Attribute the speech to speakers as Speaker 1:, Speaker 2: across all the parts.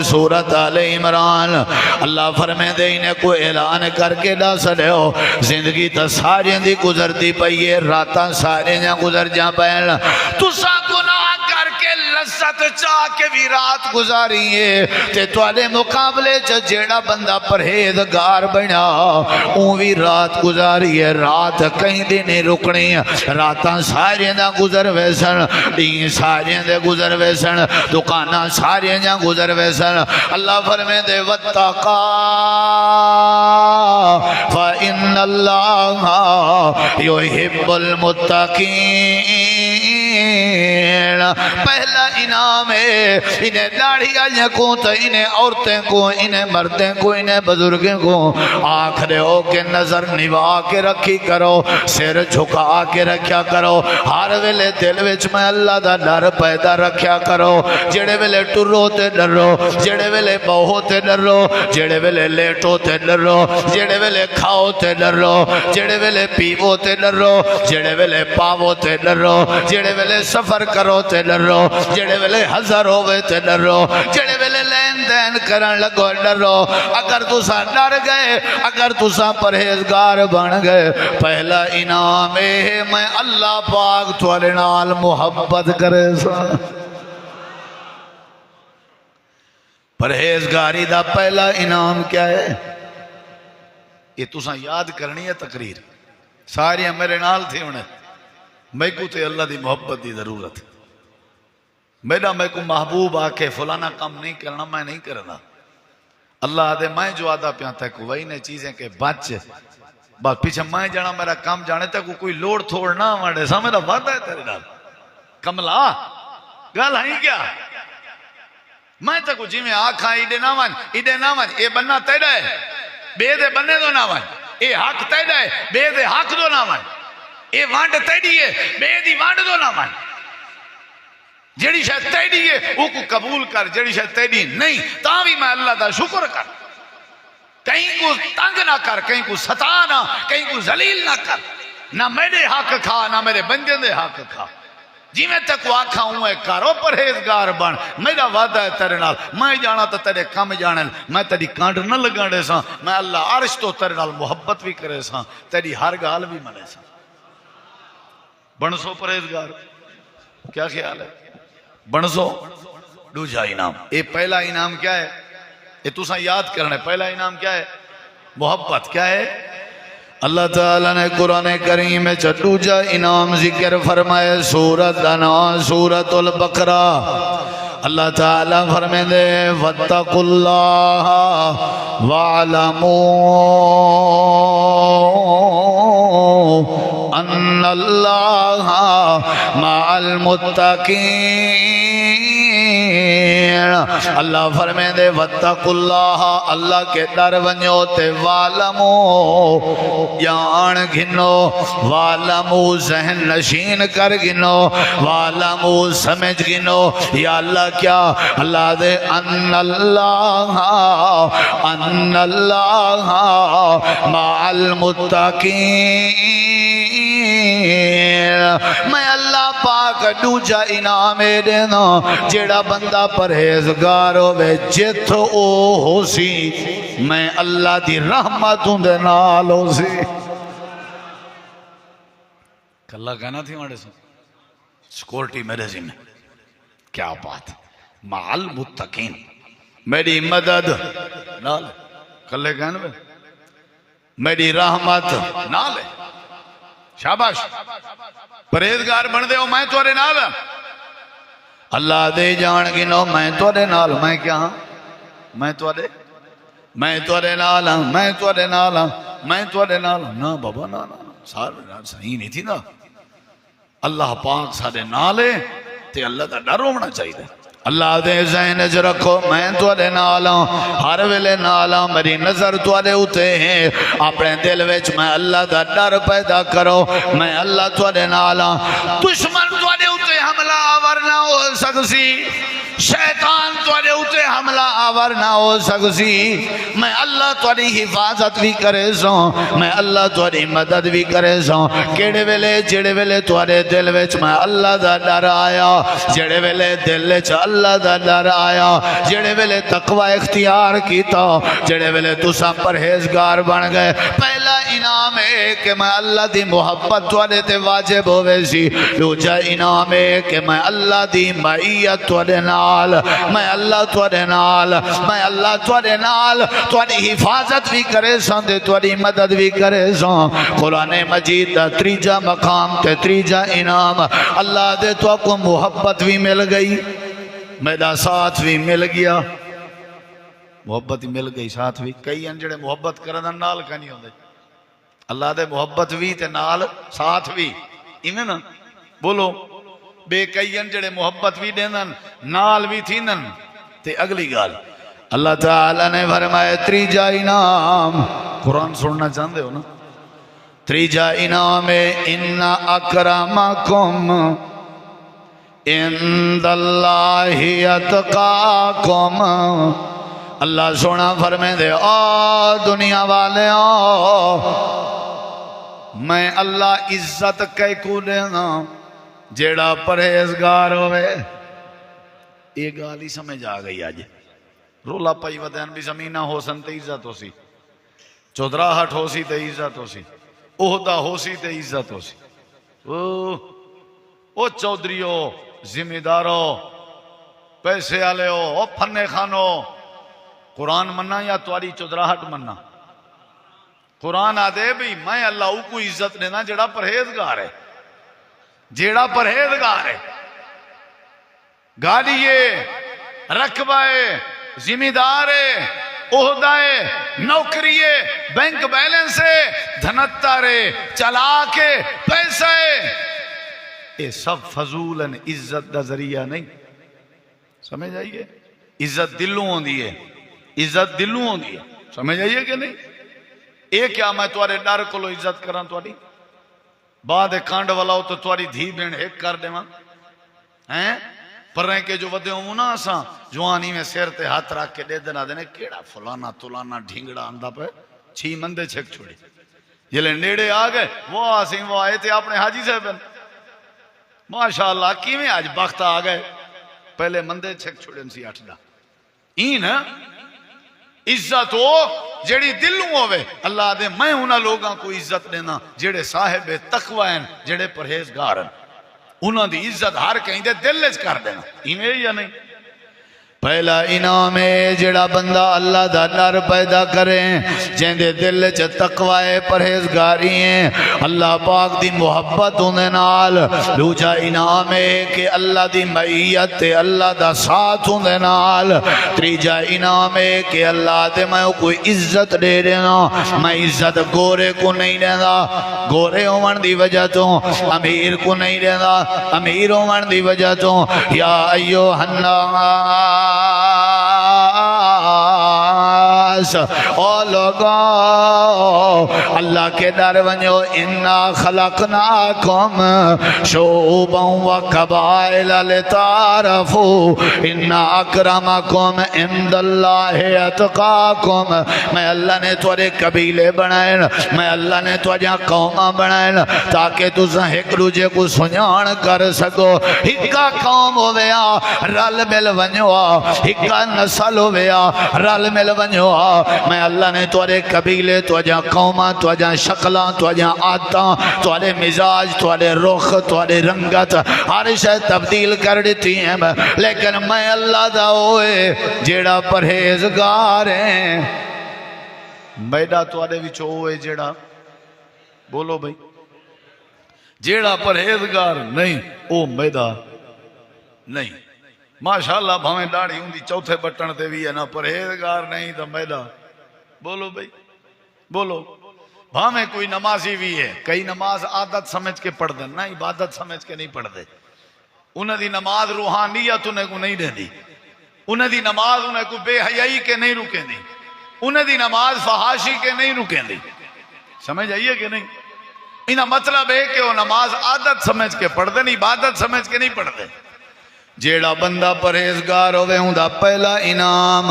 Speaker 1: سورت آل عمران اللہ فرمائے دے انہیں کو اعلان کر کے دا سڑے ہو زندگی تا سارے دی گزر دی پئیے راتاں سارے جاں گزر جاں پہل تو سا گناہ کر کے لذت چاہ کے بھی رات گزاریے تے توالے مقابلے جیڑا بندہ پرہیزگار بنا اون بھی رات گزاریے رات کہیں دی نہیں رکنی راتاں سارے دا گزر ویسن دین سارے دے گزر ویسن دکانہ سارے جاں گزر ویسن اللہ فرمے دے واتقا فإن اللہ یحب المتقین پہلا انعام ہے انہیں داڑھیاں کو تو انہیں عورتیں کو انہیں مردیں کو انہیں بزرگیں کو آخرے ہو کے نظر نوا کے رکھی کرو سر جھکا کے رکھیا کرو ہر ویلے دل وچ میں اللہ دا ڈر پیدا رکھیا کرو جڑے ویلے ٹرو تے ڈرو جڑے ویلے بہو تے ڈرو جڑے ویلے لیٹو تے ڈرو جڑے ویلے کھاؤ تے ڈرو جڑے ویلے پیو تے ڈرو جڑے ویلے پاو تے ڈرو جڑے ویلے سفر کرو تے ڈرو جڑے ویلے ہزار ہوئے تے ڈرو جڑے ویلے لین دین کرن لگو ڈرو اگر تسا ڈر گئے اگر تسا پرہیزگار بن گئے پہلا انعام ہے میں اللہ پاک تھوڑے نال محبت کرے سا پرہیزگاری دا پہلا انعام کیا ہے یہ تسا یاد کرنی ہے تقریر ساری میرے نال تھی انہیں میں کو تے اللہ دی محبت دی ضرورت میرا میں کو محبوب آکے فلانا کام نہیں کرنا میں نہیں کرنا اللہ دے میں جو آدھا پیانتا ہے کو وہی نے چیزیں کہ بچ بات پیچھے میں جانا میرا کام جانے تک کوئی لوڑ تھوڑ نہ مڑے سا میرا وعدہ ہے تیرے نال کملا گل ہے کیا میں تک جی میں آکھاں ایڈے نہ ون اے بننا تیرا ہے بے دے بننے دو نہ ون اے حق تیرا ہے بے دے حق دو نہ ون اے وانڈ تیری ہے بے دی وانڈ دو نہ ون جڑی شاید تیری ہے وہ کو قبول کر جڑی شاید تیری نہیں تاں بھی میں اللہ دا شکر کر کہیں کو تنگ نہ کر کہیں کو ستا نہ کہیں کو ذلیل نہ کر نہ میرے حق کھا نہ میرے بندے دے حق کھا جی میں تک آکھا ہوں کرو پرہیزگار بن میرا وعدہ ہے تیرے نال میں جانا تو تیرے کم جانن میں تیری کانڈ نہ لگانے سا میں اللہ عرش تو تیرے نال محبت بھی کرے سا تیری ہر گال بھی منے سا بنسو پرہیزگار کیا خیال ہے بنسو دوجا انعام اے پہلا انعام کیا ہے اے تسا یاد کرنے پہلا انعام کیا ہے محبت کیا ہے اللہ تعالیٰ نے قرآن کریم میں دوجا انعام ذکر فرمائے سورت انعام سورت البقرہ اللہ تعالیٰ فرمائے دے واتقوا اللہ وَاعْلَمُوا ان اللہ مع المتقین اللہ فرمائے دے واتقوا اللہ اللہ کے ڈر ونجو تے وَاعْلَمُوا جان گھنو وَاعْلَمُوا ذہن نشین کر گھنو وَاعْلَمُوا سمجھ گھنو یا اللہ کیا اللہ دے ان اللہ مع المتقین میں اللہ پاک دوجا انعام دینا جیڑا بندہ پرہیزگار ہوئے جت او ہو سی میں اللہ دی رحمتوں دے نال ہو سی کلہ کہنا تھی ہمارے سے سکورٹی میرے ذمہ کیا بات مع المتقین میری مدد نال کلے کہنا میں میری رحمت نال شاباش پرہیزگار بن دے ہو میں تورے نال اللہ دے جان گنو میں تورے نال میں کیا ہاں میں تورے نال ہاں میں تورے نال ہاں میں تورے نال ہاں نا بابا نا سارے صحیح نہیں تھی نا اللہ پاک سارے نالے تے اللہ دا ڈر ہونا چاہیے اللہ دے ذہن وچ رکھو میں تواڈے نال ہاں ہر ویلے نال ہاں میری نظر تواڈے اوتے ہے اپنے دل وچ میں اللہ دا ڈر پیدا کرو میں اللہ تواڈے نال ہاں دشمن تواڈے اوتے حملہ آور نہ ہو سکسی شیطان تواڈے اوتے حملہ آور نہ ہو سکسی میں اللہ تواڈی حفاظت بھی کرے سو میں اللہ تواڈی مدد بھی کرے سو کیڑے ویلے جڑے ویلے تواڈے دل وچ میں اللہ دا ڈر آیا جڑے ویلے دل وچ اللہ دا ڈر آیا جڑے ویلے تقوی اختیار کیتا جڑے ویلے تساں پرہیزگار بن گئے پہلا انعام ہے کہ میں اللہ دی محبت تواڈے تے واجب ہوے سی دوجا انعام ہے کہ میں اللہ دی معیت تواڈے نال میں اللہ تواڈے نال میں اللہ تواڈے نال تواڈی حفاظت بھی کرے ساں تے تواڈی مدد بھی کرے ساں قرآن مجید دا تریجا مقام تے تریجا انعام اللہ دے تو کو محبت بھی مل گئی میرا ساتھ بھی مل گیا محبت ہی مل گئی ساتھ بھی کئی انجڑے محبت کرن نال کا نہیں ہوندے اللہ دے محبت بھی تے نال ساتھ بھی ایویں نا بولو بے کئی انجڑے محبت بھی دیندن نال بھی تھیندن تے اگلی گال اللہ تعالی نے فرمایا تریجا انعام قرآن سننا چاہندے ہو نا تریجا انعام ان اکرمکم عند اللہ اتقاکم اللہ سونا فرمائے دے آ دنیا والے آ میں اللہ عزت کئی کو دینا جیڑا پرہیزگار ہوئے یہ گالی سمجھ آ گئی آج رولا پائی ودین بھی زمینہ ہو سن تے عزت ہو سی چودراہٹ ہو سی تے عزت ہو سی عہدہ ہو سی تے عزت ہو سی او چودریو ذمہ دارو پیسے آلے ہو او پھنے خانو قرآن مننا یا تواری چودراہٹ مننا قرآن آدھے بھی میں اللہ کو عزت دینا جڑا پرہیزگار ہے جیڑا پرہیزگار ہے گاڑیے رقبائے ذمہ دار ہے عہدہ ہے نوکری ہے بینک بیلنس ہے دھنتا رے چلا کے پیسہ ہے یہ سب فضول ہیں عزت دا ذریعہ نہیں سمجھ آئیے عزت دلوں ہوندی ہے عزت دلوں ہوندی ہے سمجھ آئیے کہ نہیں اے کیا میں توارے ڈر کو لو عزت کران تواری بعد کانڈ والا ہو تو تواری دھی بین ایک کر دے ماں پر رہے کہ جو ودے ہوں نا ساں جوانی میں سیر تے ہاتھ رکھ کے دے دینا دینے کیڑا فلانا تولانا ڈھینگڑا اندہ پہ چھی مندے چھک چھوڑی جلے نیڑے آگئے وہ آسیں وہ آئے تھے اپنے حاجی صاحب ماشاءاللہ کیویں آج بخت آگئے پہلے مندے چھک چھوڑے ان سی اٹھڑا این عزت ہو جیڑی دلوں ہوئے اللہ دے میں انہا لوگاں کو عزت دینا جیڑے صاحب تقوی ہیں جیڑے پرہیزگار ہیں انہاں دی عزت ہر کہیں دے دل لچ کر دینا ایمیں یا نہیں پہلا انعام ہے جڑا بندہ اللہ دا ڈر پیدا کریں جن دے دل چ تقوی پرہیزگاری ہیں اللہ پاک دی محبت انہیں نال دوجا انعام ہے کہ اللہ دی معیت اللہ دا ساتھ انہیں نال تریجا انعام ہے کہ اللہ دے میں کوئی عزت دے دینا میں عزت گورے کو نہیں دینا گورے ہومن دی وجہ تو امیر کو نہیں دینا امیر ہومن دی وجہ تو یا ایوہ الناس او لوگو اللہ کے در ونجو انا خلقناکم شعوبا و قبائل لتعارفو انا اکرمکم عند اللہ اتقاکم میں اللہ نے توڑے قبیلے بنائیں میں اللہ نے توڑے قومہ بنائیں تاکہ تُسا ایک دوجے کو سنیان کر سکو ہکا قوم ہویا رل مل ونجو ہکا نسل ہویا رل مل ونجو میں اللہ نے توڑے قبیلے توڑے قومہ توڑے شکلہ توڑے آتاں توڑے مزاج توڑے رخ توڑے رنگت ہر شے تبدیل کر دیتی ہیں لیکن میں اللہ دا ہوئے جیڑا پرہیزگار ہیں بیڑا توڑے وچ ہوئے جیڑا بولو بھئی جیڑا پرہیزگار نہیں او بیڑا نہیں ماشاءاللہ بھامیں ڈاڑی ہوں دی چوتھے بٹن تے بھی ہے نا پرہیزگار نہیں تو میدہ بولو بھئی بولو بھامیں کوئی نمازی بھی ہے کئی نماز عادت سمجھ کے پڑھ دیں نا عبادت سمجھ کے نہیں پڑھ دے انہیں دی نماز روحانیت انہیں کو نہیں دے دی انہیں دی نماز انہیں کو بے حیائی کے نہیں رکے دی انہیں دی نماز فحاشی کے نہیں رکے دی سمجھ آئیے کہ نہیں انہیں مطلب ہے کہ وہ نماز عادت سمجھ کے پڑھ دیں عبادت سمجھ کے نہیں پڑھ دیں جیڑا بندہ پرہیزگار ہوئے ہوں دا پہلا انعام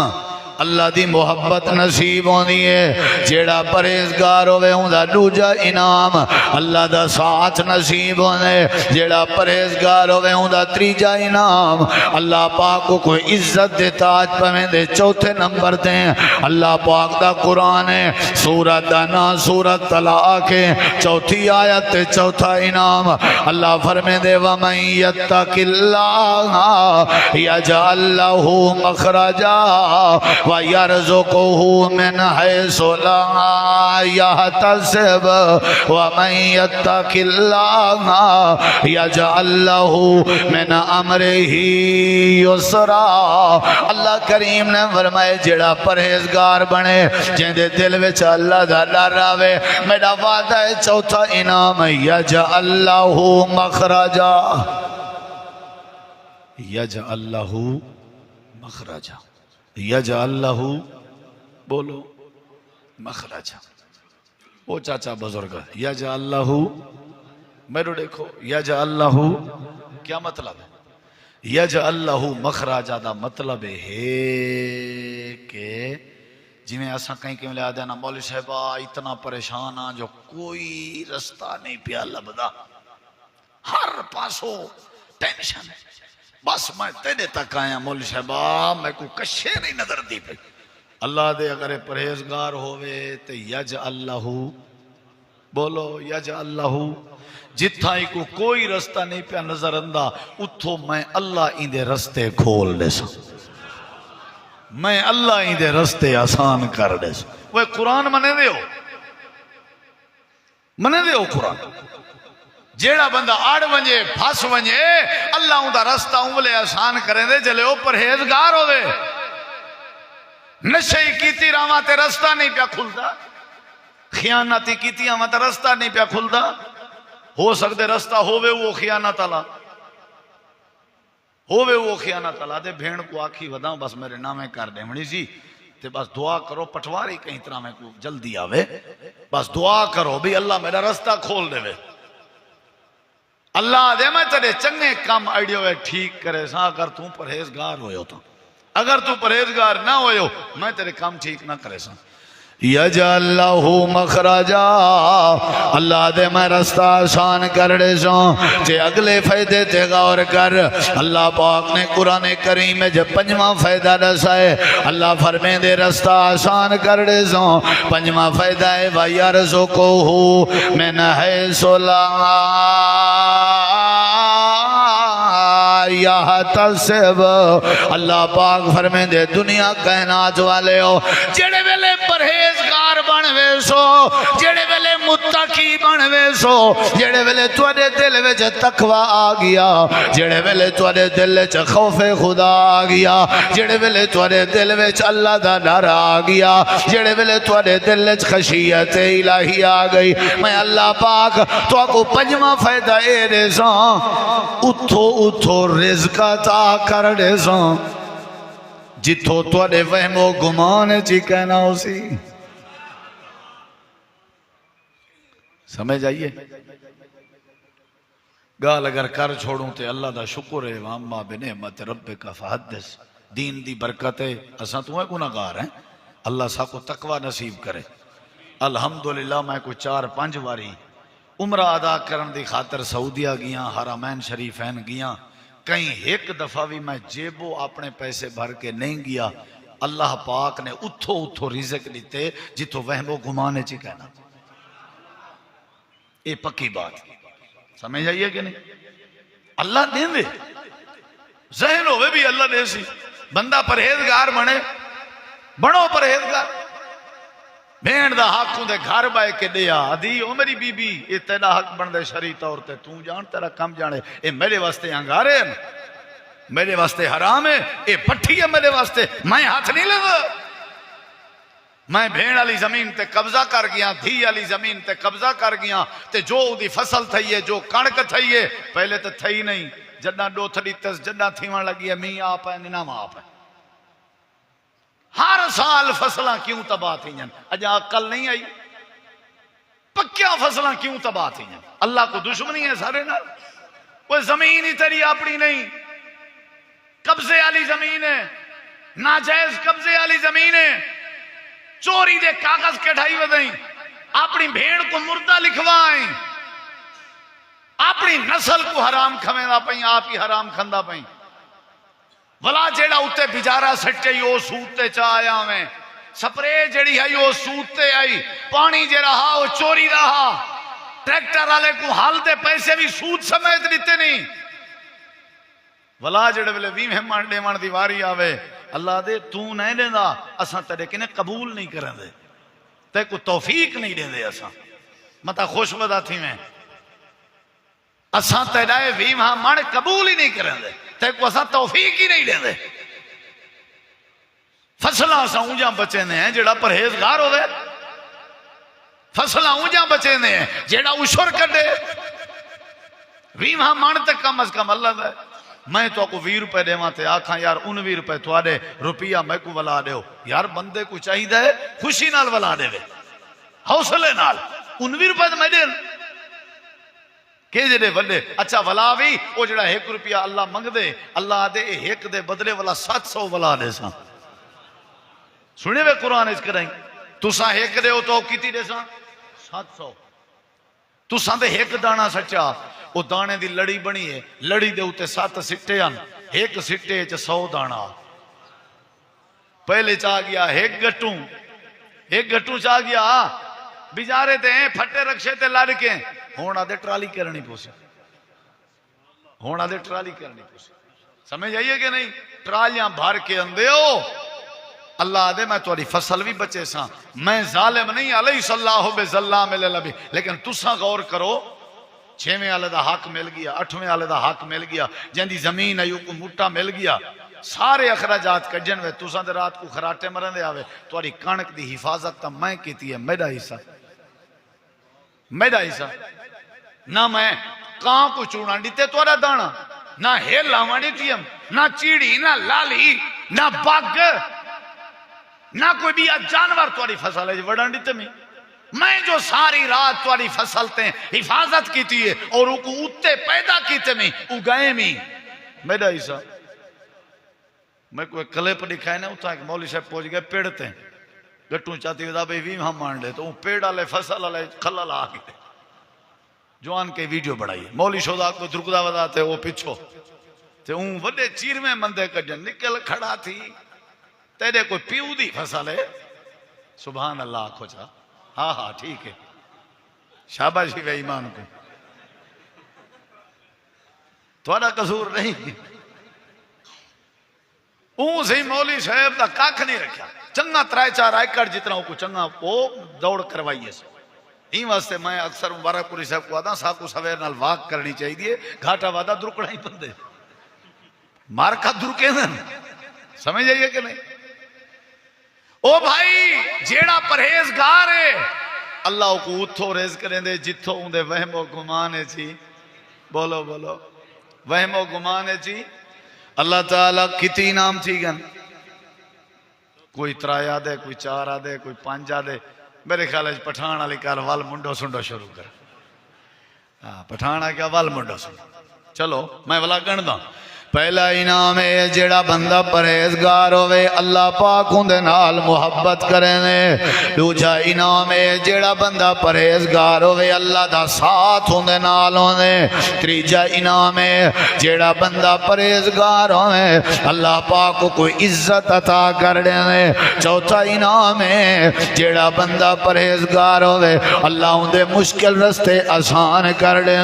Speaker 1: اللہ دی محبت نصیب ہونی ہے، جیڑا پرہیزگار ہوئے ہوں دا دوجا انعام اللہ دا ساتھ نصیب ہونے، جیڑا پرہیزگار ہوئے ہوں دا تریجا انعام اللہ پاک کو کوئی عزت دے تاج پہنے دے چوتھے نمبر دیں۔ اللہ پاک دا قرآن ہے، سورت دانا سورت طلاق ہے، چوتھی آیت تے چوتھا انعام اللہ فرمے دے وَمَن يَتَّقِ اللَّهَ يَجْعَل لَّهُ مَخْرَجًا وَيَرْزُقْهُ مِنْ حَيْثُ لَا يَحْتَسِبُ وَمَن يَتَّقِ اللَّهَ يَجْعَل لَّهُ مِنْ أَمْرِهِ يُسْرًا۔ اللہ کریم نے فرمائے جڑا پرہیزگار بنے جن دے دل وچ اللہ دا ڈر آوے، میرا وعدہ ہے چوتھا انعام یجعل لہ مخرجا، یجعل لہ مخرجا، یجعل لہ بولو مخرجا۔ وہ چاچا بزرگ یجعل لہ، میرے دیکھو یجعل لہ کیا مطلب ہے؟ یجعل لہ مخرجا دا مطلب ہے کہ جی میں ایسا کہیں کہ ملے آدھے نا مولوی صاحبہ اتنا پریشان ہاں جو کوئی رستہ نہیں پیا لبدا، ہر پاسوں ٹینشن ہے، بس میں تیرے تک آیا مولوی صاحبہ میں کو کشے نہیں نظر دی پہ۔ اللہ دے اگر پرہیزگار ہوئے تو یجعل لہ، بولو یجعل لہ، جتھا ہی کو کوئی رستہ نہیں پیا نظر اندہ اتھو میں اللہ ان دے رستے کھول دے سا، میں اللہ ہی دے رستے آسان کر دے سا۔ وہ قرآن منے دے ہو، منے دے ہو قرآن۔ جیڑا بندہ آڑ ونجے پھاس ونجے اللہ ہوں دا رستہ انگلے آسان کریں دے جلے او پرہیزگار ہوئے، نشے کیتی راما تے رستہ نہیں پیا کھلتا، خیانتی کیتی راما تے رستہ نہیں پیا کھلتا، ہو سکتے رستہ ہوئے وہ خیانت اللہ ہوئے وہ خیانت اللہ دے بھیڑ کو آکھی وداؤں بس میرے نامے کر دے منی سی تے بس دعا کرو پٹواری کہیں طرح میں کو جلدی آوے، بس دعا کرو بھی اللہ میرا رستہ کھول دے وے، اللہ دے میں تیرے چنگے کام آئیڈیو ہے ٹھیک کرے سا، اگر تم پرہیزگار ہوئے ہو تو، اگر تم پرہیزگار نہ ہوئے ہو میں تیرے کام ٹھیک نہ کرے سا۔ یجعل لہ مخرجا، اللہ دے میں رستہ آسان کر دے سوں۔ جے اگلے فائدے تے غور کر، اللہ پاک نے قرآن کریم میں جب پنجواں فائدہ دسائے، اللہ فرمے دے رستہ آسان کر دے سوں۔ پنجواں فائدہ ہے وَيَرْزُقْهُ مِنْ حَيْثُ لَا يَحْتَسِبُ، اللہ پاک فرمے دے دنیا کائنات والے ہو جڑے ویلے پرہیزگار بنوے سو، جڑے ویلے متقی بنوے سو، جڑے ویلے تواڈے دل وچ تقوی آ گیا، جڑے ویلے تواڈے دل وچ خوف خدا آ گیا، جڑے ویلے تواڈے دل وچ اللہ دا ڈر آ گیا، جڑے ویلے تواڈے دل وچ خشیت الہی آ گئی، میں اللہ پاک تو کو پنجواں فائدہ اے دے ساں، اتھو اتھو رزق عطا کر دے ساں، جتھو تواڈے وہم و گمان چی کہنا ہو سی۔ سمجھ آئیے گال اگر کر چھوڑوں تے اللہ دا شکر ہے، واما بنعمت ربک فحدث، دین دی برکت ہے، اساں تو ہے گناہگار ہیں، اللہ سا کو تقوی نصیب کرے۔ الحمدللہ میں کو 4-5 واری عمرہ ادا کرن دی خاطر سعودیہ گیاں، حرمین شریفین گیاں، کہیں ایک دفعہ بھی میں جیبو اپنے پیسے بھر کے نہیں گیا، اللہ پاک نے اتھو اتھو رزق دیتے جتھو وہم و گمانے چی کہنا، یہ پکی بات سمجھ آئیے کہ نہیں؟ اللہ دیں دے ذہن ہوئے بھی اللہ دے سی، بندہ پرہیزگار بنے، بڑو پرہیزگار، بھیڑ دا حق ہوں دے گھر بائے کے دیا آدھی او میری بی بی یہ تیرا حق بن دے شرعی طور تے تو جان تیرا کم جانے، اے میرے واسطے انگارے ہیں، میرے واسطے حرام ہے، اے پٹھی ہے میرے واسطے، میں ہاتھ نہیں لگا، میں بھیڑ علی زمین تے قبضہ کر گیا، دھی علی زمین تے قبضہ کر گیا، تے جو دی فصل تھئیے جو کڑک تھئیے پہلے تے تھئی نہیں، جدہ دو تھڑی تس جدہ تھیوان لگی ہے می آپ ہے ننام آپ ہے، ہر سال فصلہ کیوں تباہ تھی جن، اجا عقل نہیں آئی، پکیا فصلہ کیوں تباہ تھی جن، اللہ کو دشمنی ہے سارے نال، وہ زمین ہی تیری اپنی نہیں، قبضے والی زمین ہے، ناجائز قبضے والی زمین ہے، چوری دے کاغذ کٹھائی ودائیں، اپنی بھیڑ کو مردہ لکھوائیں، اپنی نسل کو حرام کھویندہ پئیں، آپ ہی حرام کھندا پئیں، ولا جیڑا اتے بجارہ سٹے وہ سوتے چاہ آیا میں، سپرے جڑی ہے وہ سوتے آئی، پانی جڑا ہا وہ چوری رہا، ٹریکٹر والے کو حال دے پیسے بھی سود سمیت دیتے نہیں، ولا جڑے ویلے وی مہمان ڈیوان دی واری آوے اللہ دے تو نہیں دیندا اساں تیرے کنے قبول نہیں کرن دے، تے کو توفیق نہیں دین دے، اساں متا خوش بدا تھی میں اساں تیرے وی مہمان قبول ہی نہیں کرن دے، تے کو اساں توفیق ہی نہیں دین دے۔ فصلہ اساں اونجاں بچے نے ہیں جڑا پرہیزگار ہو دے، فصلہ اونجاں بچے نے ہیں جڑا اشور کڈے، وی مہمان تے کم از کم اللہ دے، میں تو کو 20 روپے دے تے آکھاں یار 19 روپے تواڈے روپیہ میں کو ولا دیو، یار بندے کو چاہیے ہے خوشی نال ولا دے وے، حوصلے نال 19 روپے تے میں دین کہ جڑے وڈے اچھا ولا وی او جڑا 1 روپیہ اللہ منگ دے، اللہ دے 1 دے بدلے والا 700 ولا دے ساں، سنے وے قرآن اس کرائیں تساں 1 دے ہو تو کیتی دے ساں 700، تساں دے 1 دانا سچا وہ دانے دی لڑی بنی ہے، لڑی دے ہوتے 7 سٹے ہیں، 1 سٹے 100 دانا، پہلے چاہ گیا 1 گٹوں چاہ گیا، بیجارے دے ہیں پھٹے رکشے تے لڑ کے ہونا دے ٹرالی کرنی پوسی، ہونا دے ٹرالی کرنی پوسی، سمجھ آئیے کہ نہیں؟ ٹرالیاں بھر کے اندے ہو اللہ دے میں تواری فصل بھی بچے ساں، میں ظالم نہیں علیہ اللہ بظلام للعبید، لیکن تساں غور کرو 6ویں والے دا حق مل گیا، 8ویں والے دا حق مل گیا، جن دی زمین ایو کو مٹا مل گیا، سارے اخراجات کجن وے، تساں دے رات کو خراٹے مرن دے آوے، تواری کانک دی حفاظت تا میں کیتی ہے، میرا حصہ نہ میں کان کو چوڑا دیتے توارا دانا، نہ ہیل لاوان دیتی ہم، نہ چیڑی، نہ لالی، نہ باگ، نہ کوئی بھی جانور تواری فصل ہے وڑان دیتے میں جو ساری رات تواری فصل تے حفاظت کیتی ہے اور ان کو اتے پیدا کیتے میں اگائے میں میرا حصہ، میں کوئی کلپ دکھائے نا اتھا ایک مولی صاحب پہنچ گئے پیڑتے ہیں گٹوں چاہتی ہوتا بھئی ویم ہم مان لے تو پیڑ آلے فصل آلے کھلال آگے جوان کے ویڈیو بڑھائی ہے، مولی شودا کو درکدہ بداتے وہ پچھو تے اون وڈے چیر میں مندے کجن نکل کھڑا تھی تیرے کوئی پیو دی فصل ہے، سبحان اللہ کھوچا، ہاں ہاں ٹھیک ہے، شاباشی وے ایمان کو، تھوڑا قصور نہیں، اون سے مولی صاحب دا کاکھ نہیں رکھا، چنگا 3-4 ایکڑ جتنا کو چنگا وہ دوڑ کروائیے سو، ہی واسطے میں اکثر مبارک پوری صاحب کو آدھا ساکو سویر نال واک کرنی چاہیے، گھاٹا وعدہ درکڑا ہی بندے مارکا درکے دن، سمجھ جائیے کہ نہیں؟ او بھائی جیڑا پرہیزگار ہے اللہ کو اتھو ریز کریں دے جتھو اندے وہم و گمانے چی، بولو بولو وہم و گمانے چی، اللہ تعالیٰ کتی نام تھی گن، کوئی 3 آدھے، کوئی 4 آدھے، کوئی 5 آدھے، میرے خیال ہے پٹھان علی کار وال منڈو سنڈو شروع کر، پٹھان علی کار وال منڈو سنڈو، چلو میں والا گن دا، پہلا انعام ہے جیڑا بندہ پرہیزگار ہوئے اللہ پاک اندے نال محبت کریں دے، دوجا انعام ہے جیڑا بندہ پرہیزگار ہوئے اللہ دا ساتھ اندے نال ہوئے، تیجا انعام ہے جیڑا بندہ پرہیزگار ہوئے اللہ پاک کو کوئی عزت عطا کر دے، چوتھا انعام ہے جیڑا بندہ پرہیزگار ہوئے اللہ اندے مشکل رستے آسان کر دے،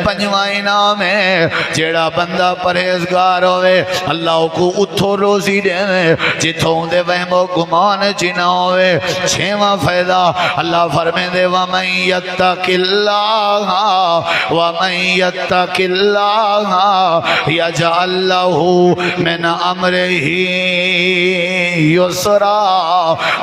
Speaker 1: پنجواں انعام ہے جیڑا بندہ پرہیزگار ہوئے اللہ کو اتھو روزی دے جتھوں دے وہم و گمان جنا ہوئے، چھواں فائدہ اللہ فرمائے دے وَمَن يَتَّقِ اللَّهَ وَمَن يَتَّقِ اللَّهَ يَجْعَل لَّهُ مِنْ أَمْرِهِ يُسْرًا،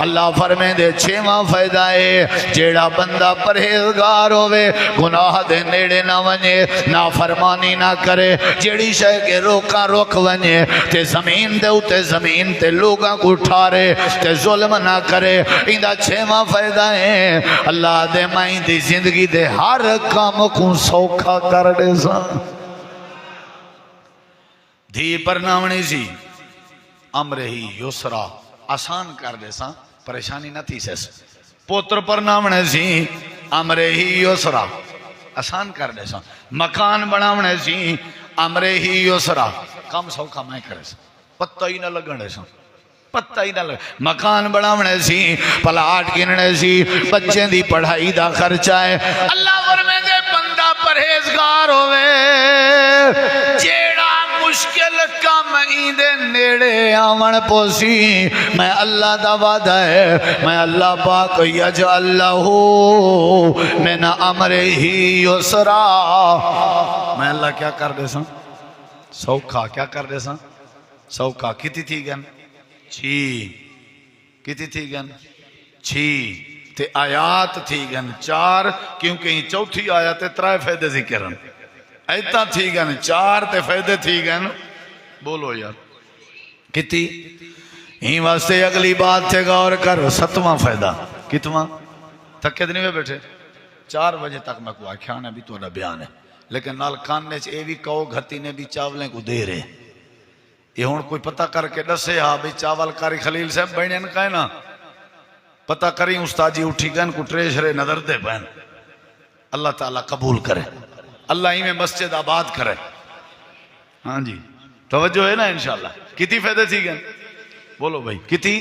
Speaker 1: اللہ فرمائے دے چھواں فائدہ ہے جیڑا بندہ پرہیزگار ہوئے گناہ دے نیڑے نہ ونجے نافرمانی نہ کرے، جیڑی شے کے روکا روک ونجے تے زمین دے اتے زمین تے لوگاں کو اٹھارے تے ظلم نہ کرے، اندہ چھواں فائدہ ہے اللہ دے مائیں دی زندگی دے ہر کام کو سوکھا کر دے سا، دھی پرناونی سی امرے ہی یسرا آسان کر دے سا پریشانی نہ تھی سیس پوتر پرناونے سی امرے ہی یسرا آسان کر دے سا مکان بناونے سی امرے ہی یسرا کم سوکھا میں کرے سا پتہ ہی نہ لگنے سا پتہ ہی نہ لگ مکان بناونے سی پلاٹ گننے سی بچے دی پڑھائی دا خرچہ ہے اللہ فرمے دے بندہ پرہیزگار ہوئے جیڑا مشکل کام ایندے نیڑے آمن پوسی میں اللہ دا وعدہ ہے میں اللہ پاک یجعل لہو من امرہ یسرا میں اللہ کیا کر دے سا سوکھا کیا کر دے سا سوکھا کتی تھی گن چھی کتی تھی گن چھی تے آیات تھی گن 4 کیونکہ ہی چوتھی آیات 3 فائدے ذکرن ایتا تھی گن 4 تے فائدے تھی گن بولو یار کتی ہی واسطے اگلی بات تے غور کر 7واں فائدہ کتواں تک کتنی میں بیٹھے 4 بجے تک میں کو آکھیاں بھی تو بیان ہے لیکن نال کاننے چ اے بھی کہو گھتی نے بھی چاولیں کو دے رہے یہ ہون کوئی پتہ کر کے دسے ہاں بھی چاول کاری خلیل صاحب بینین کہے نا پتہ کریں استاد جی اٹھی گن کو ٹریشرے نظر دے بین اللہ تعالیٰ قبول کرے اللہ ہی میں مسجد آباد کرے ہاں جی توجہ ہے نا انشاءاللہ کتی فائدے تھی گن بولو بھائی کتی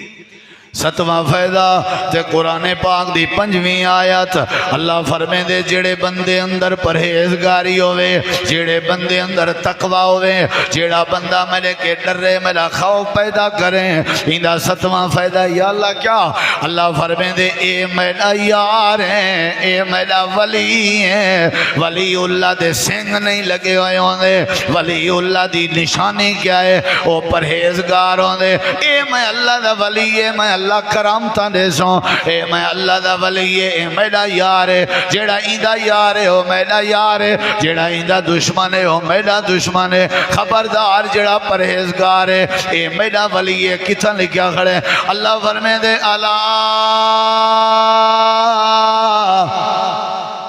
Speaker 1: 7واں فائدہ تے قرآن پاک دی 5ویں آیت اللہ فرمے دے جڑے بندے اندر پرہیزگاری ہوئے جڑے بندے اندر تقوی ہوئے جڑا بندہ میرے کے ڈرے میرا خوف پیدا کریں اندہ 7واں فائدہ یا اللہ کیا اللہ فرمے دے اے میرا یار ہیں اے میرا ولی ہیں ولی اللہ دے سنگ نہیں لگے ہوئے ہوں دے ولی اللہ دی نشانی کیا ہے وہ پرہیزگار ہوں دے اے میں اللہ دا ولی ہے میں اللہ کرامتا دے سوں اے میں اللہ دا ولی ہے اے میرا یار ہے جیڑا ایندہ یار ہے وہ میرا یار ہے جیڑا ایندہ دشمن ہے وہ میرا دشمن ہے خبردار جیڑا پرہیزگار ہے اے میرا ولی ہے کتھا لکھیا کھڑے اللہ فرمے دے اللہ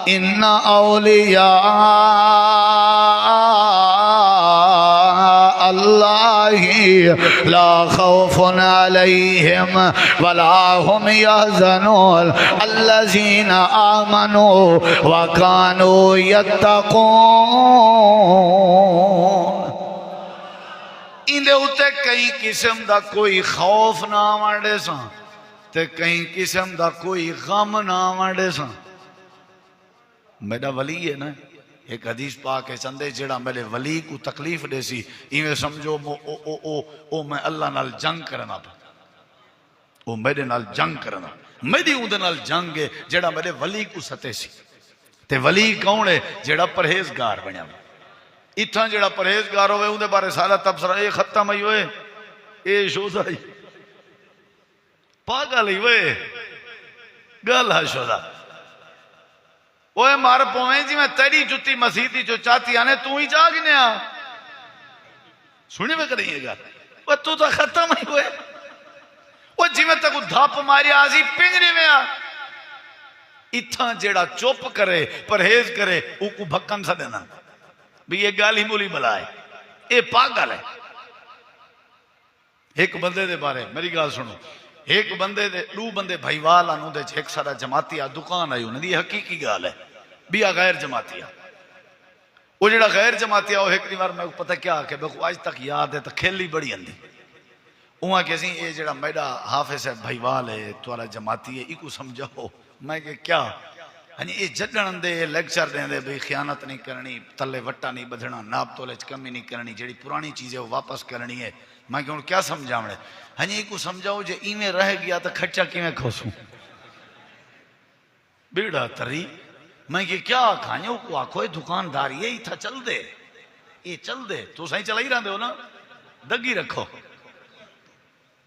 Speaker 1: ان اولیاء اللہ لا خوف علیہم ولا هم يحزنون الذین آمنوا وکانوا یتقون اندے ہوتے کئی قسم دا کوئی خوف نہ آوانڈے ساں تے کئی قسم دا کوئی غم نہ آوانڈے ساں میرا ولی ہے نا ایک حدیث پاک ہے چندے جڑا میرے ولی کو تکلیف دے سی ایویں سمجھو او میں اللہ نال جنگ کرنا پا او میرے نال جنگ کرنا میری اون دے نال جنگ ہے جڑا میرے ولی کو ستے سی تے ولی کون ہے جڑا پرہیزگار بنیا اتھاں جڑا پرہیزگار ہوئے اون دے بارے سارا تبصرہ اے ختم ہی ہوئے اے شودا ہی پاگل ہی ہوئے گل ہے شودا اوے مار پویں جی میں تیری جتی مسیحی جو چاہتی آنے تو ہی جا گنے آ سنی میں کریں یہ گا وہ تو ختم ہی ہوئے وہ جی میں تک دھاپ ماری آزی پنجری میں آ اتھاں جیڑا چوپ کرے پرہیز کرے او کو بھکن سا دینا بھی یہ گالی مولی بلائے اے پاگل ہے ایک بندے دے بارے میری گال سنو ایک بندے دے دو بندے بھائیوال آنو دے ایک سارا جماعتیہ دکان آئی انہیں دی حقیقی گال ہے بیا غیر جماعتیہ وہ جڑا غیر جماعتیہ وہ ایک دیوار میں پتہ کیا کہ بکو آج تک یاد ہے تو کھیلی بڑی اندھی وہاں کہتے ہیں یہ جڑا میڈا حافظ ہے بھائیوال ہے توارا جماعتی ہے ایکو سمجھو میں کہ کیا ہنی یہ جڑن دے لیکچر دیں دے بھئی خیانت نہیں کرنی تلے وٹا نہیں بدھنا ناب تولج کمی نہیں کرنی جڑی پرانی چیزیں وہ واپس کرنی ہے میں کہ انہوں کیا سمجھاونے ہنی ایکو سمجھاؤ جے ایمیں رہ گیا تو کھچا کی میں کھوسوں بیڑا تری میں کہ کیا کھانیوں کو آکھوئے دکانداری ہے تھا چل دے یہ چل دے تو صحیح چلا ہی رہا دے ہو نا دگی رکھو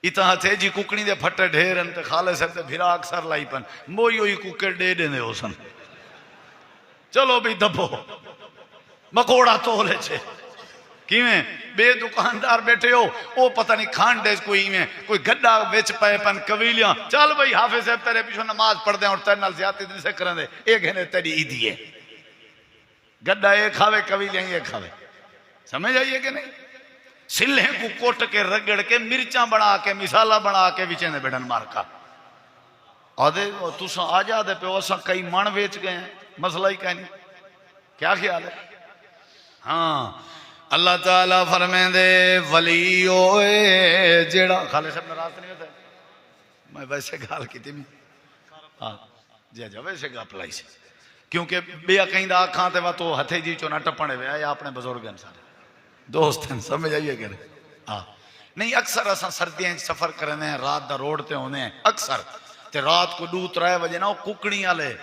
Speaker 1: اتنا تھے جی ککڑی دے پھٹے ڈھیرن تے خالے سے تے بھیرا اکثر لائی پن موئی ہوئی ککڑ دے دے ہو سن چلو بھی دبو مکوڑا تو لے چھے کیویں بے دکاندار بیٹھے ہو او پتہ نہیں کھان ڈیز کوئی میں کوئی گھڑا ویچ پائے پن قویلیاں چل بھئی حافظ صاحب تیرے پیچھو نماز پڑھ دیں اور تیرے نال زیادتی دن سے کرن دے ایک گھنے تیری عیدی ہے گھڑا ایک کھاوے قویلیاں ایک کھاوے سمجھ آئیے کہ نہیں سلہیں کو کوٹ کے رگڑ کے مرچاں بنا کے مسالہ بنا کے وچے نے بیٹھن مارکا آدھے تُساں آ جا دے پہ اساں کئی من ویچ گئے ہیں مسئلہ ہی کہیں کیا خیال ہے ہاں اللہ تعالیٰ فرمائیں دے ولی ہوئے جیڑا خالد صاحب ناراض نہیں ہوتا ہے میں ویسے گال کی تھی میں ہاں جی جا ویسے گا پلائی سے کیونکہ بیا کہیں دا آکھاں تے وہ تو ہتھے جی چونا ٹپنے ہوئے یا اپنے بزرگ ہیں سارے دوست ہیں سمجھ آئیے کہ ہاں نہیں اکثر اساں سردیاں سفر کرنے ہیں رات دا روڈ تے ہونے ہیں اکثر تے رات کو 2-3 بجے نا وہ ککڑیاں لے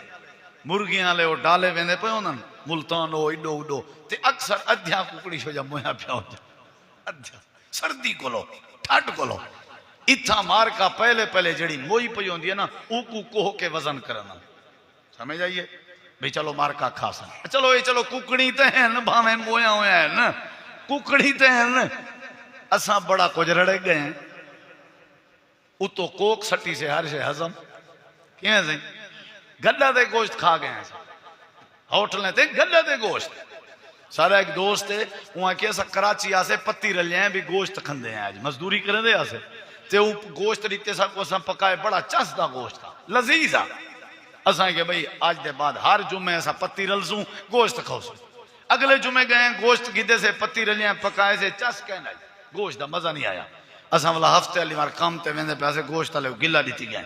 Speaker 1: مرگیاں لے وہ ڈالے ویندے پہ انہاں ملتان ہو اڈو اڈو تے اکثر ادھیاں ککڑی شو جا مویا پیا ہو جا ادھیاں سردی کو لو ٹھٹ کو لو اتھا مار کا پہلے جڑی موئی پئی ہوندی ہے نا او کو کوہ کے وزن کرنا سمجھ آئیے بھئی چلو مار کا کھاسا چلو ککڑی تے ہیں بھاویں مویا ہویا ہے نا ککڑی تے ہیں نا اساں بڑا کچھ رڑے گئے ہیں او تو کوک سٹی سے ہر شے ہضم کیوں ہے گڈا دے گوشت کھا گئے ہیں ہوٹل تے گڈا دے گوشت سارا ایک دوست ہے وہاں کہ اسا کراچی آسے پتی رلے ہیں بھی گوشت کھندے ہیں آج مزدوری کریں دے آسے تے وہ گوشت ریتے سا کو اسا پکائے بڑا چس دا گوشت تھا لذیذ آ اسا کہ بھئی آج دے بعد ہر جمعہ ایسا پتی رلسوں گوشت کھوسوں اگلے جمعے گئے گوشت گدے سے پتی رلے ہیں پکائے سے چس کہنا گوشت دا مزہ نہیں آیا اسا والا ہفتے علی مار کام تے ویندے پیاسے گوشت لے گلا دیتی گئے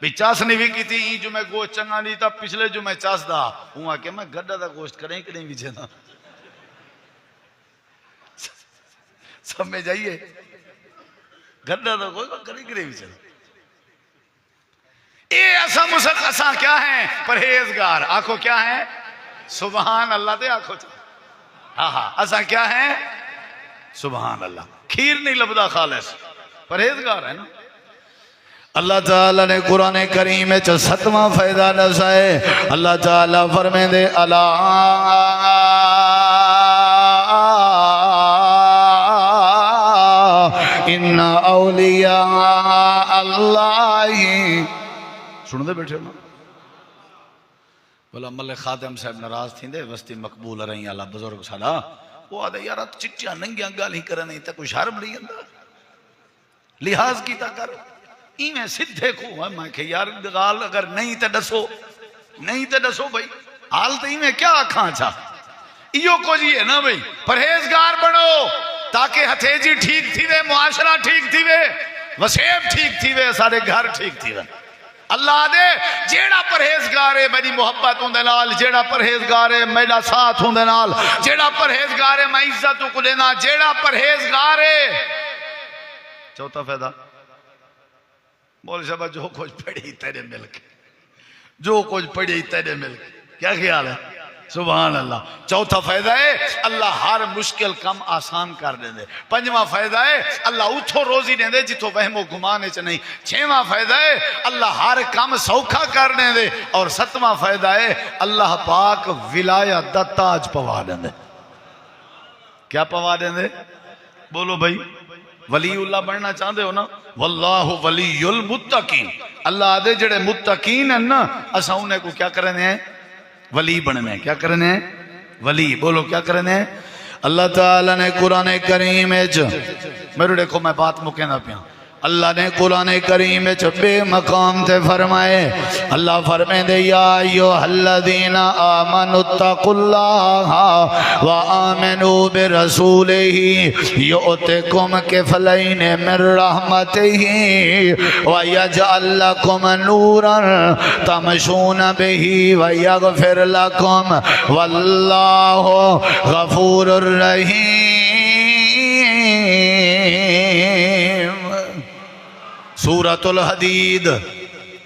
Speaker 1: بھی چاس نہیں بھی کی تھی این جو میں گوشت چنگا نہیں تھا پچھلے جو میں چاس دا ہوں کہ میں گھڑا دا گوشت کریں کہ نہیں بیچے دا سب میں جائیے گھڑا دا گوشت کریں کہ نہیں بیچے دا اے ایسا مسک اساں کیا ہیں پرہیزگار آنکھوں کیا ہیں سبحان اللہ دے آنکھوں ہاں اساں کیا ہیں سبحان اللہ کھیر نہیں لبدا خالص پرہیزگار ہے نا اللہ تعالیٰ نے قرآن کریم میں 7واں فائدہ نسائے اللہ تعالیٰ فرمائیں دے اللہ ان اولیاء اللہ سن دے بیٹھے نا بولا ملک خاتم صاحب ناراض تھی دے وستی مقبول رہی اللہ بزرگ سالا وہ آدھے یارا چٹیاں ننگیاں گال ہی کرنے تا کوئی شرم نہیں اندر لحاظ کی تا کر ایویں سدھے کو میں کہ یار گال اگر نہیں تے دسو بھائی حال تے ایویں کیا آکھاں چاہ ایو کو جی ہے نا بھائی پرہیزگار بنو تاکہ ہتھیجی ٹھیک تھی وے معاشرہ ٹھیک تھی وے وسیب ٹھیک تھی وے سارے گھر ٹھیک تھی وے اللہ دے جیڑا پرہیزگار ہے میری محبت ہوں دے نال جیڑا پرہیزگار ہے میرا ساتھ ہوں دے نال جیڑا پرہیزگار ہے میں عزت کو دینا جیڑا پرہیزگار ہے چوتھا فائدہ مول صاحب جو کچھ پڑھی تیرے ملک جو کچھ پڑھی تیرے ملک کیا خیال ہے سبحان اللہ چوتھا فائدہ ہے اللہ ہر مشکل کم آسان کر دیں دے پنجواں فائدہ ہے اللہ اتھو روزی دیں دے جتھو وہم و گمانے چ نہیں چھواں فائدہ ہے اللہ ہر کم سوکھا کر دیں دے اور ستواں فائدہ ہے اللہ پاک ولایت دا تاج پوا دیں دے کیا پوا دیں دے بولو بھائی ولی اللہ بننا چاہتے ہو نا واللہ ولی المتقین اللہ آدھے جڑے متقین ہیں نا اسا انہیں کو کیا کرنے ہیں ولی بننے ہیں کیا کرنے ہیں ولی بولو کیا کرنے ہیں اللہ تعالیٰ نے قرآن کریم میرے دیکھو میں بات مکینا پیا اللہ نے قرآن کریم بے مقام تے فرمائے اللہ فرمائے دے یا ایوہ الذین آمنوا اتقوا اللہ و آمنوا برسولہ یؤتکم کفلین من رحمتہ و یجعل لکم نورا تمشون بہ و یغفر لکم واللہ غفور الرحیم سورۃ الحدید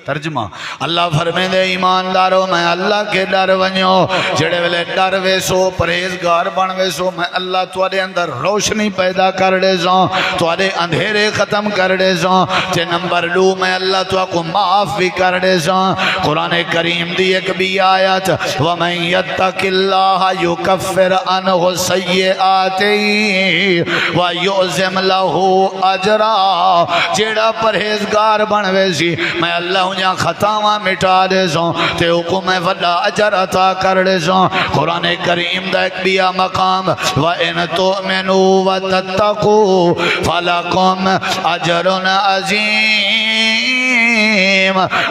Speaker 1: ترجمہ اللہ فرمائے دے ایماندارو میں اللہ کے ڈر ونیو جڑے ویلے ڈر ویسو پرہیزگار بن ویسو میں اللہ تواڈے اندر روشنی پیدا کر دے ساں تواڈے اندھیرے ختم کر دے ساں تے نمبر 2 میں اللہ تو کو معاف بھی کر دے ساں قرآن کریم دی ایک بھی آیت ومن یتق اللہ یکفر عنہ سیئاتہ ویعظم لہ اجرا جڑا پرہیزگار بن ویسی میں اللہ منجا خطاواں مٹا دے سو تے حکم وڈا اجر عطا کر دے سو قرآن کریم دا ایک بیا مقام وَإِن تُؤْمِنُوا وَتَتَّقُوا فَلَكُمْ أَجْرٌ عَظِيمٌ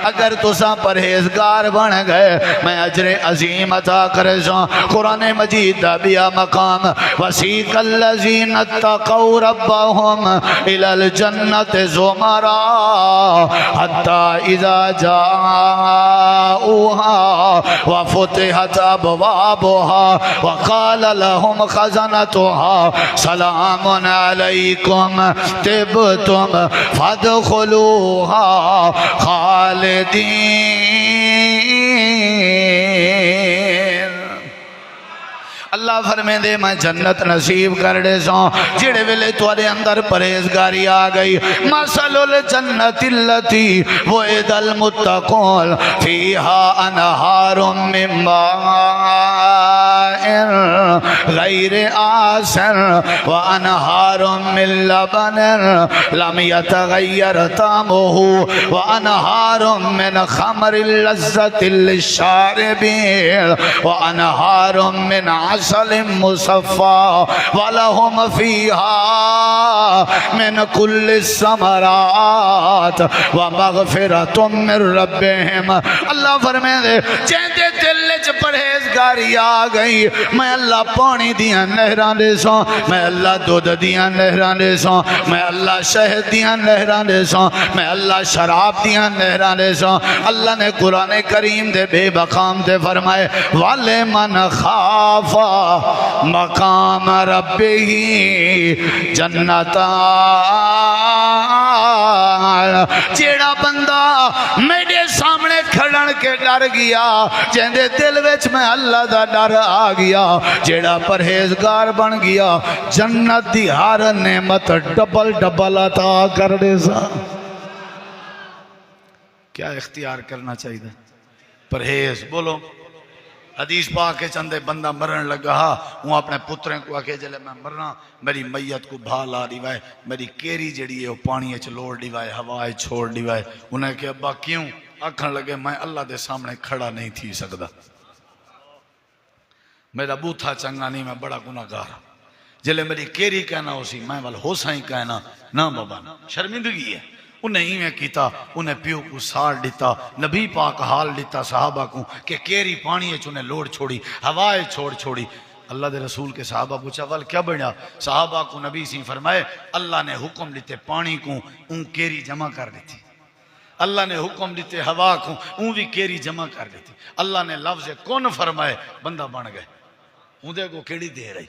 Speaker 1: اگر تساں پرہیزگار بن گئے میں اجر عظیم عطا کرے سو قرآن مجید دا بیا مقام وَسِيقَ الَّذِينَ اتَّقَوْا رَبَّهُمْ إِلَى الْجَنَّةِ زُمَرًا حَتَّى إِذَا جَاءُوهَا وَفُتِحَتْ أَبْوَابُهَا وَقَالَ لَهُمْ خَزَنَتُهَا سَلَامٌ عَلَيْكُمْ طِبْتُمْ فَادْخُلُوهَا خالدین اللہ فرمائے دے میں جنت نصیب کر دے سو جڑے ویلے تواڈے اندر پرہیزگاری آ گئی مثل الجنت التی وعد المتقون فیہا انہار من ماء غیر آسن وانہار من لبن لم يتغیر طعمه وانہار من خمر لذت للشاربین وانہار من عسل مصفى ولهم فيها من كل الثمرات ومغفرة من ربهم اللہ فرمائے دے جیندے دل وچ پرہیزگاری آ گئی میں اللہ پانی دیاں نہراں دے سو میں اللہ دودھ دیاں نہراں دے سو میں اللہ شہد دیاں نہراں دے سو میں اللہ شراب دیاں نہراں دے سو اللہ نے قرآن کریم دے بے مقام تے فرمائے وَلِمَنْ خَافَ مقام ربی جنتان جیڑا بندہ میرے سامنے کھڑن کے ڈر گیا جیندے دل وچ میں اللہ دا ڈر آ گیا جیڑا پرہیزگار بن گیا جنت دی ہر نعمت ڈبل ڈبل عطا کر دے سا کیا اختیار کرنا چاہیے پرہیز بولو حدیث پاک کے چندے بندہ مرن لگا وہ اپنے پتریں کو آکے جلے میں مرنا میری میت کو بھالا دیوائے میری کیری جڑی ہے وہ پانی چلوڑ دیوائے ہوائے چھوڑ دیوائے انہیں کہ ابا کیوں آکھن لگے میں اللہ دے سامنے کھڑا نہیں تھی سکتا میرا بوتھا چنگا نہیں میں بڑا گناہگار جلے میری کیری کہنا ہو سی میں ہو سائیں کہنا نہ بابا شرمندگی ہے انہیں ہی میں کیتا انہیں پیو کو سار دیتا نبی پاک حال دیتا صحابہ کو کہ کیری پانی ہے انہیں لوڑ چھوڑی ہوائے چھوڑ چھوڑی اللہ دے رسول کے صحابہ پوچھا وال کیا بڑھا صحابہ کو نبی سی فرمائے اللہ نے حکم دیتے پانی کو ان کیری جمع کر دیتی اللہ نے حکم دیتے ہوا کو ان بھی کیری جمع کر دیتی اللہ نے لفظ کون فرمائے بندہ بن گئے اندے کو کیڑی دے رہی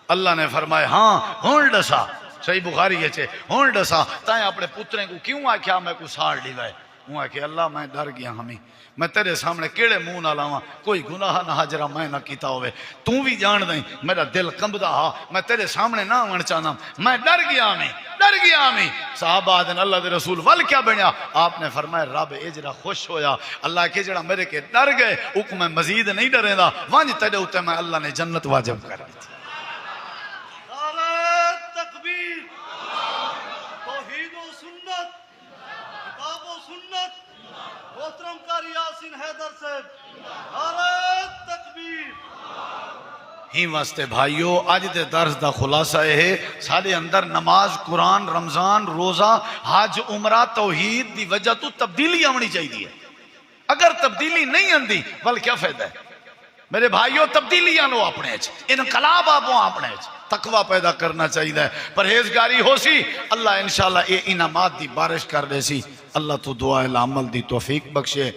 Speaker 1: اللہ نے فرمائے ہاں ہون ڈسا صحیح بخاری ہے چھے ہون ڈسا تائیں اپنے پتریں کو کیوں آکھیا میں کو سار لیوائے وہ آکھے اللہ میں ڈر گیا ہمیں میں تیرے سامنے کیڑے منہ نہ لاواں کوئی گناہ نہ حجرہ میں نہ کیتا ہوئے تو بھی جان دیں میرا دل کمبدا ہا میں تیرے سامنے نہ آن چاہنا میں ڈر گیا ہمیں صحابہ آدھن اللہ دے رسول وال کیا بنیا آپ نے فرمایا رب اجرا خوش ہویا اللہ کے جڑا میرے کے ڈر گئے حکم میں مزید نہیں ڈرے دا وانج تیرے ہوتے میں اللہ نے جنت واجب کر دی
Speaker 2: محترم قاری یاسین حیدر صاحب نعرہ تکبیر
Speaker 1: ہی واسطے بھائیو آج دے درس دا خلاصہ ہے سارے اندر نماز قرآن رمضان روزہ حج عمرہ توحید دی وجہ تو تبدیلی آنی چاہیے اگر تبدیلی نہیں آندی بل کیا فائدہ ہے میرے بھائیو تبدیلی آنو اپنے انقلاب آپو اپنے تقوی پیدا کرنا چاہیے پرہیزگاری ہو سی اللہ انشاءاللہ اے انعامات دی بارش کر دے سی اللہ تو دعا العمل دی توفیق بخشے